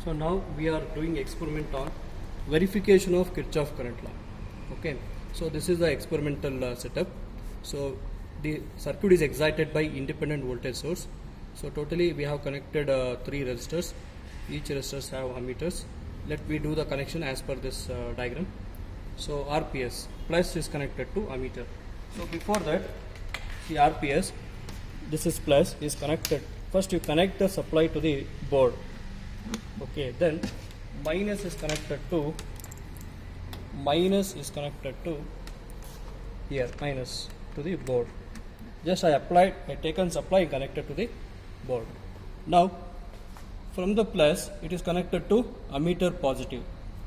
So now we are doing experiment on verification of Kirchhoff current law. Okay, so this is the experimental setup. So the circuit is excited by independent voltage source. So totally we have connected 3 resistors. Each resistors have ammeters. Let me do the connection as per this diagram. So RPS plus is connected to ammeter. So before that, the RPS, this is plus, is connected. First you connect the supply to the board. Okay, then minus is connected to here, minus to the board. Just I taken supply and connected to the board. Now from the plus it is connected to ammeter positive.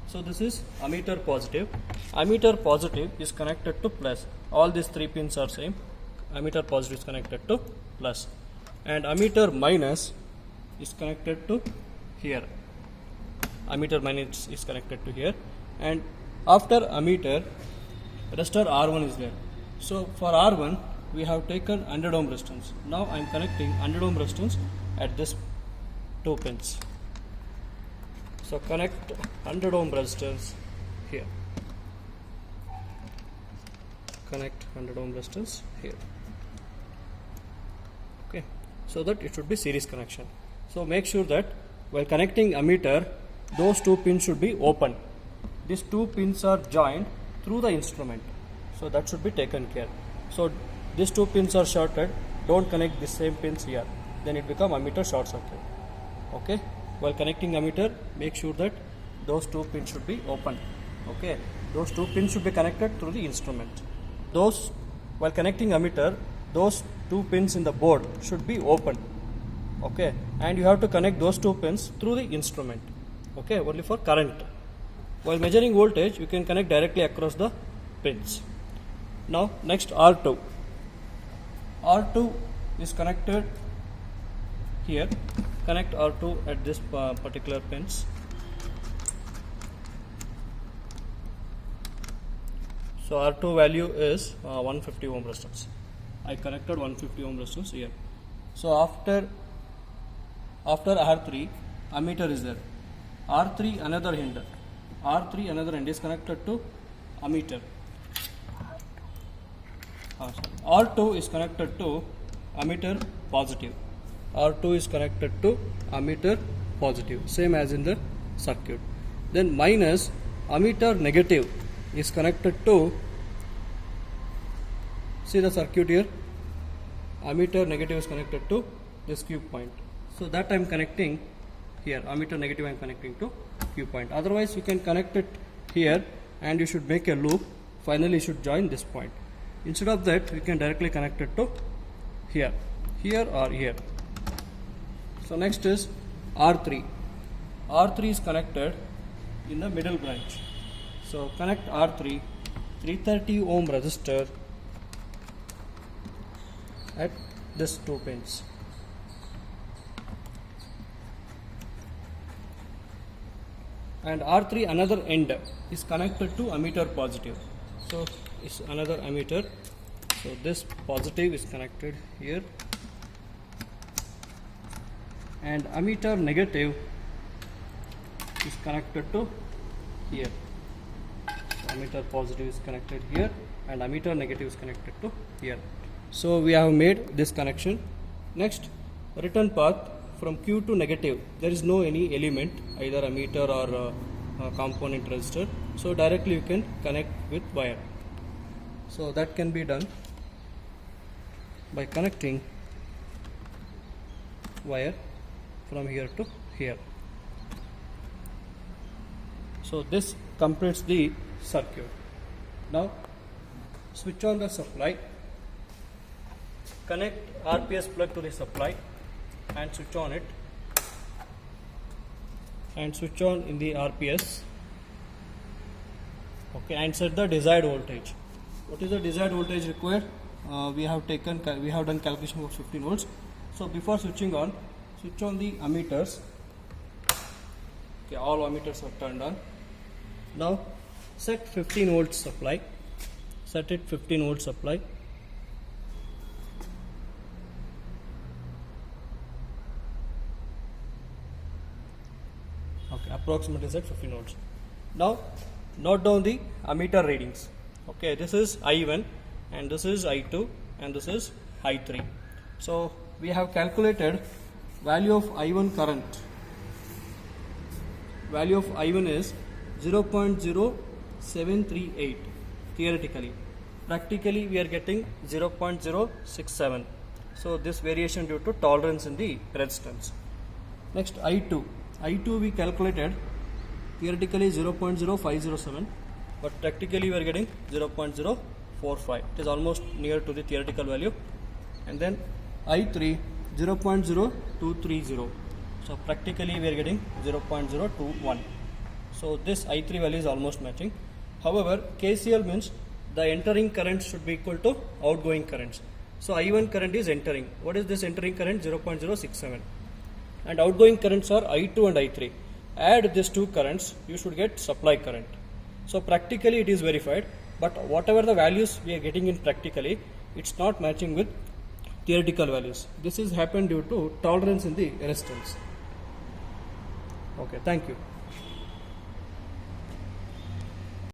So this is ammeter positive. Ammeter positive is connected to plus. All these 3 pins are same. Ammeter positive is connected to plus, and ammeter minus is connected to here. Ammeter minus is connected to here, and after ammeter, resistor R1 is there. So for R1 we have taken 100 ohm resistance. Now I am connecting 100 ohm resistance at this 2 pins. So connect 100 ohm resistance here. Connect 100 ohm resistance here. Okay, so that it should be series connection. So make sure that while connecting ammeter, those 2 pins should be open. These 2 pins are joined through the instrument. So that should be taken care. So these 2 pins are shorted. Don't connect the same pins here. Then it become ammeter short circuit. Okay. While connecting ammeter, make sure that those 2 pins should be open. Okay. Those 2 pins should be connected through the instrument. While connecting ammeter, those 2 pins in the board should be open. Okay. And you have to connect those 2 pins through the instrument. Okay. Only for current. While measuring voltage, you can connect directly across the pins. Now next R2. R2 is connected here. Connect R2 at this particular pins. So R2 value is 150 ohm resistance. I connected 150 ohm resistance here. So after R3, ammeter is there. R3 another end. R3 another end is connected to ammeter. R2 is connected to ammeter positive. R2 is connected to ammeter positive, same as in the circuit. Then minus ammeter negative is connected to, see the circuit here, ammeter negative is connected to this Q point. So that I am connecting here, ammeter negative I am connecting to Q point. Otherwise you can connect it here and you should make a loop. Finally you should join this point. Instead of that, you can directly connect it to here or here. So next is R3. R3 is connected in the middle branch. So connect R3, 330 ohm resistor at this 2 pins. And R3 another end is connected to ammeter positive. So it's another ammeter. So this positive is connected here, and ammeter negative is connected to here. So ammeter positive is connected here and ammeter negative is connected to here. So we have made this connection. Next, return path from Q to negative. There is no any element, either ammeter or component resistor. So directly you can connect with wire. So that can be done by connecting wire from here to here. So this completes the circuit. Now switch on the supply, connect RPS plug to the supply and switch on it, and switch on in the RPS. Okay, and set the desired voltage. What is the desired voltage required? We have done calculation of 15 volts. So before switching on, switch on the ammeters. Okay, all ammeters are turned on. Now set 15 volts supply. Set it 15 volts supply. approximately said 50 nodes. Now note down the ammeter readings. Okay, this is I1 and this is I2 and this is I3. So we have calculated value of I1 current. Value of I1 is 0.0738 theoretically. Practically we are getting 0.067. So this variation due to tolerance in the resistance. Next I2. I2 we calculated theoretically 0.0507, but practically we are getting 0.045. It is almost near to the theoretical value. And then I3 0.0230. So practically we are getting 0.021. So this I3 value is almost matching. However, KCL means the entering current should be equal to outgoing currents. So I1 current is entering. What is this entering current? 0.067. And outgoing currents are I2 and I3. Add these two currents, you should get supply current. So practically it is verified, but whatever the values we are getting in practically, it's not matching with theoretical values. This is happened due to tolerance in the resistance. Okay, thank you.